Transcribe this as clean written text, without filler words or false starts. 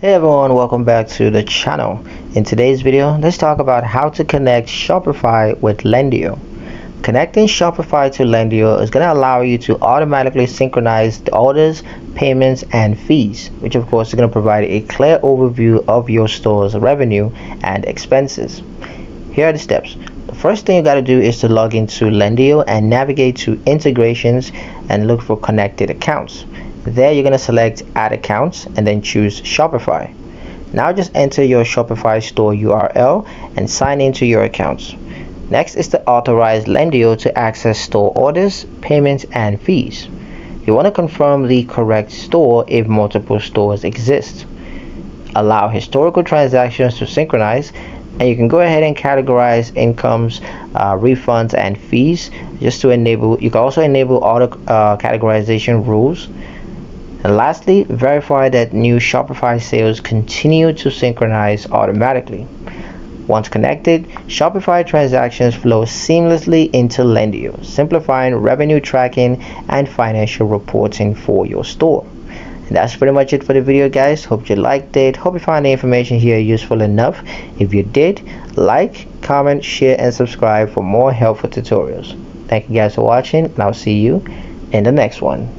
Hey everyone, welcome back to the channel. In today's video, let's talk about how to connect Shopify with Lendio. Connecting Shopify to Lendio is going to allow you to automatically synchronize the orders, payments, and fees, which of course is going to provide a clear overview of your store's revenue and expenses. Here are the steps. The first thing you got to do is to log into Lendio and navigate to integrations and look for connected accounts. There you're going to select add accounts and then choose Shopify. Now just enter your Shopify store URL and sign into your accounts. Next is to authorize Lendio to access store orders, payments, and fees. You want to confirm the correct store if multiple stores exist. Allow historical transactions to synchronize, and you can go ahead and categorize incomes, refunds, and fees just to enable. You can also enable auto categorization rules. And lastly, verify that new Shopify sales continue to synchronize automatically. Once connected, Shopify transactions flow seamlessly into Lendio, simplifying revenue tracking and financial reporting for your store. And that's pretty much it for the video, guys. Hope you liked it. Hope you found the information here useful enough. If you did, like, comment, share, and subscribe for more helpful tutorials. Thank you guys for watching, and I'll see you in the next one.